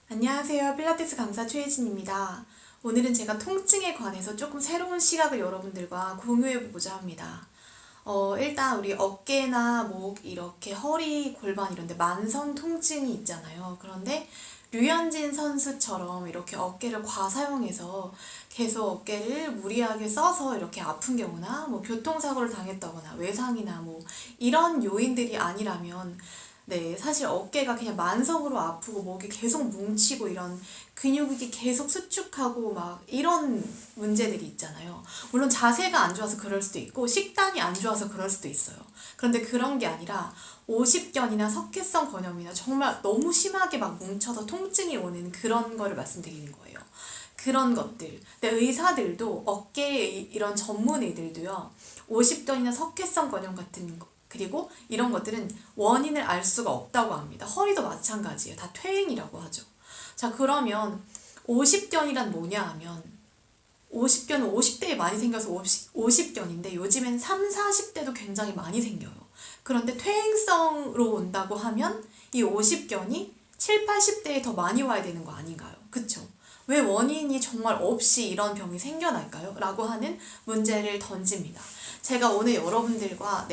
안녕하세요. 필라테스 강사 최혜진입니다. 오늘은 제가 통증에 관해서 조금 새로운 시각을 여러분들과 공유해보고자 합니다. 일단 우리 어깨나 목, 이렇게 허리, 골반 이런 데 만성 통증이 있잖아요. 그런데 류현진 선수처럼 이렇게 어깨를 과사용해서 계속 어깨를 무리하게 써서 이렇게 아픈 경우나 뭐 교통사고를 당했다거나 외상이나 뭐 이런 요인들이 아니라면 사실 어깨가 그냥 만성으로 아프고 목이 계속 뭉치고 이런 근육이 계속 수축하고 막 이런 문제들이 있잖아요. 물론 자세가 안 좋아서 그럴 수도 있고 식단이 안 좋아서 그럴 수도 있어요. 그런데 그런 게 아니라 오십견이나 석회성 건염이나 정말 너무 심하게 막 뭉쳐서 통증이 오는 그런 거를 말씀드리는 거예요. 그런 것들. 근데 의사들도 어깨에 이런 전문 의들도요. 오십견이나 석회성 건염 같은 거 그리고 이런 것들은 원인을 알 수가 없다고 합니다. 허리도 마찬가지예요. 다 퇴행이라고 하죠. 자, 그러면 오십견이란 뭐냐 하면 오십견은 50대에 많이 생겨서 오십견인데 요즘엔 3, 40대도 굉장히 많이 생겨요. 그런데 퇴행성으로 온다고 하면 이 오십견이 7, 80대에 더 많이 와야 되는 거 아닌가요? 그쵸? 왜 원인이 정말 없이 이런 병이 생겨날까요? 라고 하는 문제를 던집니다. 제가 오늘 여러분들과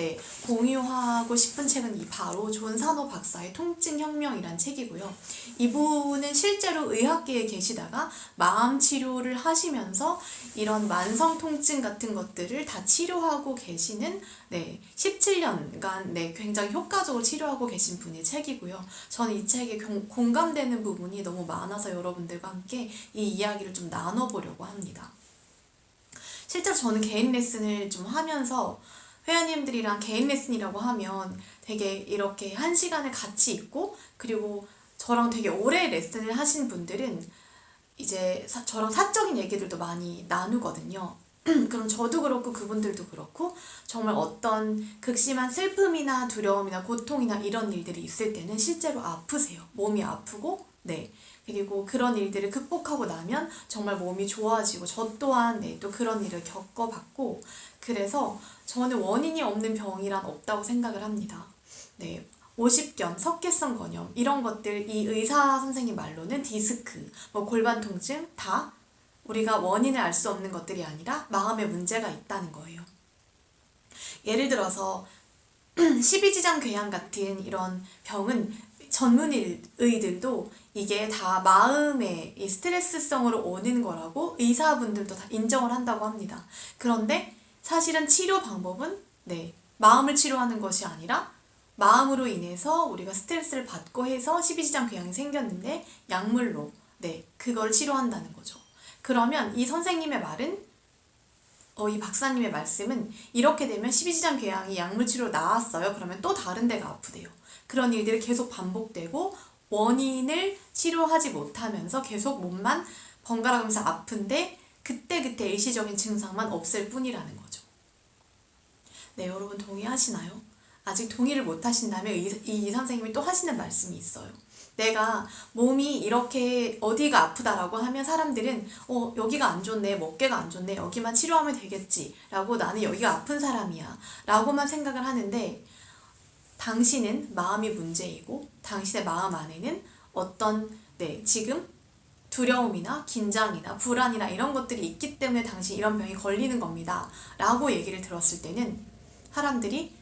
공유하고 싶은 책은 바로 존산호 박사의 통증혁명이란 책이고요. 이분은 실제로 의학계에 계시다가 마음 치료를 하시면서 이런 만성 통증 같은 것들을 다 치료하고 계시는 17년간 굉장히 효과적으로 치료하고 계신 분의 책이고요. 저는 이 책에 공감되는 부분이 너무 많아서 여러분들과 함께 이 이야기를 좀 나눠보려고 합니다. 실제로 저는 개인 레슨을 좀 하면서 회원님들이랑 개인 레슨이라고 하면 되게 이렇게 1시간을 같이 있고 그리고 저랑 되게 오래 레슨을 하신 분들은 이제 저랑 사적인 얘기들도 많이 나누거든요. 그럼 저도 그렇고 그분들도 그렇고 정말 어떤 극심한 슬픔이나 두려움이나 고통이나 이런 일들이 있을 때는 실제로 아프세요. 몸이 아프고 그리고 그런 일들을 극복하고 나면 정말 몸이 좋아지고 저 또한 또 그런 일을 겪어봤고 그래서 저는 원인이 없는 병이란 없다고 생각을 합니다. 오십견, 석회성 건염 이런 것들 이 의사 선생님 말로는 디스크, 뭐 골반 통증 다 우리가 원인을 알 수 없는 것들이 아니라 마음의 문제가 있다는 거예요. 예를 들어서 12지장 궤양 같은 이런 병은 전문의들도 이게 다 마음의 이 스트레스성으로 오는 거라고 의사분들도 다 인정을 한다고 합니다. 그런데 사실은 치료 방법은 마음을 치료하는 것이 아니라 마음으로 인해서 우리가 스트레스를 받고 해서 12지장 궤양이 생겼는데 약물로 그걸 치료한다는 거죠. 그러면 이 선생님의 말은 이 박사님의 말씀은 이렇게 되면 12지장 궤양이 약물 치료로 나았어요. 그러면 또 다른 데가 아프대요. 그런 일들이 계속 반복되고 원인을 치료하지 못하면서 계속 몸만 번갈아가면서 아픈데 그때그때 일시적인 증상만 없을 뿐이라는 거죠. 여러분 동의하시나요? 아직 동의를 못 하신다면 이 선생님이 또 하시는 말씀이 있어요. 내가 몸이 이렇게 어디가 아프다라고 하면 사람들은 여기가 안 좋네, 뭐 어깨가 안 좋네, 여기만 치료하면 되겠지 라고 나는 여기가 아픈 사람이야 라고만 생각을 하는데 당신은 마음이 문제이고 당신의 마음 안에는 어떤 지금 두려움이나 긴장이나 불안이나 이런 것들이 있기 때문에 당신 이런 병이 걸리는 겁니다 라고 얘기를 들었을 때는 사람들이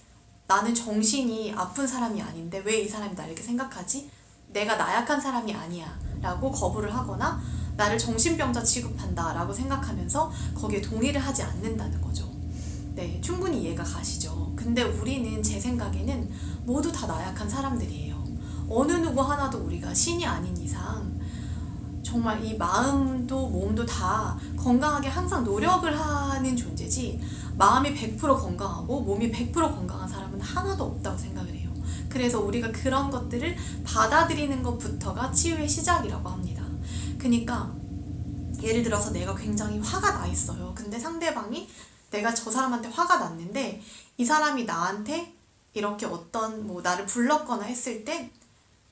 나는 정신이 아픈 사람이 아닌데 왜 이 사람이 나 이렇게 생각하지? 내가 나약한 사람이 아니야 라고 거부를 하거나 나를 정신병자 취급한다 라고 생각하면서 거기에 동의를 하지 않는다는 거죠. 충분히 이해가 가시죠. 근데 우리는 제 생각에는 모두 다 나약한 사람들이에요. 어느 누구 하나도 우리가 신이 아닌 이상 정말 이 마음도 몸도 다 건강하게 항상 노력을 하는 존재지 마음이 100% 건강하고 몸이 100% 건강한 사람은 하나도 없다고 생각을 해요. 그래서 우리가 그런 것들을 받아들이는 것부터가 치유의 시작이라고 합니다. 그러니까 예를 들어서 내가 굉장히 화가 나 있어요. 근데 상대방이 내가 저 사람한테 화가 났는데 이 사람이 나한테 이렇게 어떤 나를 불렀거나 했을 때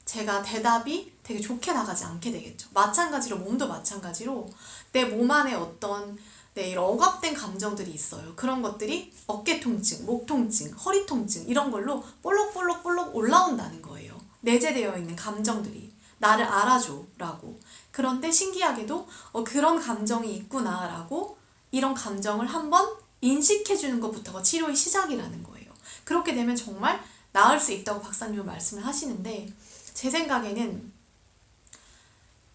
제가 대답이 되게 좋게 나가지 않게 되겠죠. 마찬가지로 몸도 마찬가지로 내 몸 안에 어떤 이런 억압된 감정들이 있어요. 그런 것들이 어깨 통증, 목 통증, 허리 통증 이런 걸로 볼록볼록 올라온다는 거예요. 내재되어 있는 감정들이 나를 알아줘 라고. 그런데 신기하게도 그런 감정이 있구나 라고 이런 감정을 한번 인식해주는 것부터가 치료의 시작이라는 거예요. 그렇게 되면 정말 나을 수 있다고 박사님은 말씀을 하시는데, 제 생각에는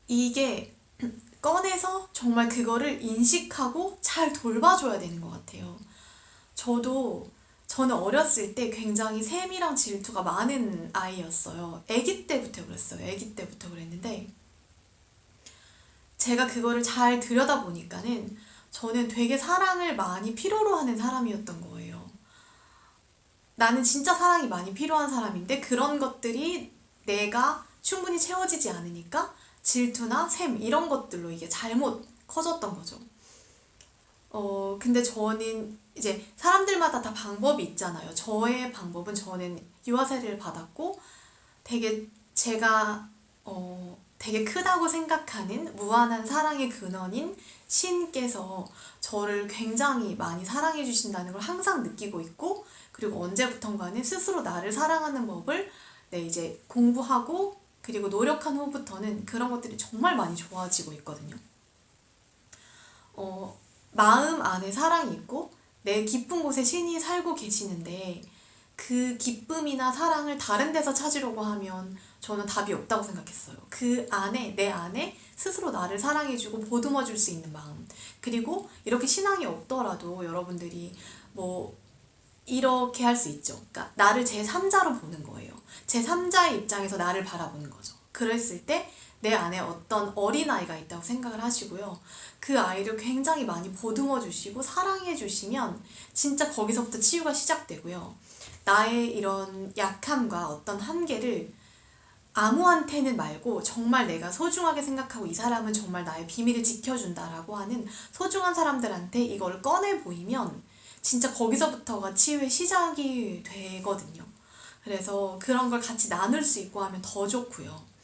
이게 꺼내서 정말 그거를 인식하고 잘 돌봐줘야 되는 것 같아요. 저는 어렸을 때 굉장히 세미랑 질투가 많은 아이였어요. 아기 때부터 그랬어요. 아기 때부터 그랬는데 제가 그거를 잘 들여다보니까는 저는 되게 사랑을 많이 필요로 하는 사람이었던 거예요. 나는 진짜 사랑이 많이 필요한 사람인데 그런 것들이 내가 충분히 채워지지 않으니까 질투나 샘 이런 것들로 이게 잘못 커졌던 거죠. 근데 저는 이제 사람들마다 다 방법이 있잖아요. 저의 방법은, 저는 유아세례를 받았고 되게 제가 되게 크다고 생각하는 무한한 사랑의 근원인 신께서 저를 굉장히 많이 사랑해 주신다는 걸 항상 느끼고 있고, 그리고 언제부턴가는 스스로 나를 사랑하는 법을 이제 공부하고 그리고 노력한 후부터는 그런 것들이 정말 많이 좋아지고 있거든요. 마음 안에 사랑이 있고 내 깊은 곳에 신이 살고 계시는데 그 기쁨이나 사랑을 다른 데서 찾으려고 하면 저는 답이 없다고 생각했어요. 그 안에, 내 안에 스스로 나를 사랑해주고 보듬어줄 수 있는 마음, 그리고 이렇게 신앙이 없더라도 여러분들이 뭐 이렇게 할 수 있죠. 그러니까 나를 제3자로 보는 거예요. 제3자의 입장에서 나를 바라보는 거죠. 그랬을 때 내 안에 어떤 어린아이가 있다고 생각을 하시고요. 그 아이를 굉장히 많이 보듬어 주시고 사랑해 주시면 진짜 거기서부터 치유가 시작되고요. 나의 이런 약함과 어떤 한계를 아무한테는 말고 정말 내가 소중하게 생각하고 이 사람은 정말 나의 비밀을 지켜준다라고 하는 소중한 사람들한테 이걸 꺼내 보이면 진짜 거기서부터가 치유의 시작이 되거든요. 그래서 그런 걸 같이 나눌 수 있고 하면 더 좋고요.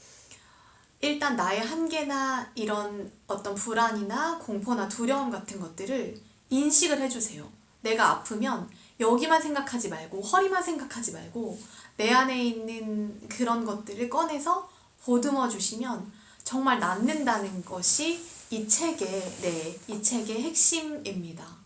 일단 나의 한계나 이런 어떤 불안이나 공포나 두려움 같은 것들을 인식을 해주세요. 내가 아프면 여기만 생각하지 말고 허리만 생각하지 말고 내 안에 있는 그런 것들을 꺼내서 보듬어 주시면 정말 낫는다는 것이 이 책의 핵심입니다.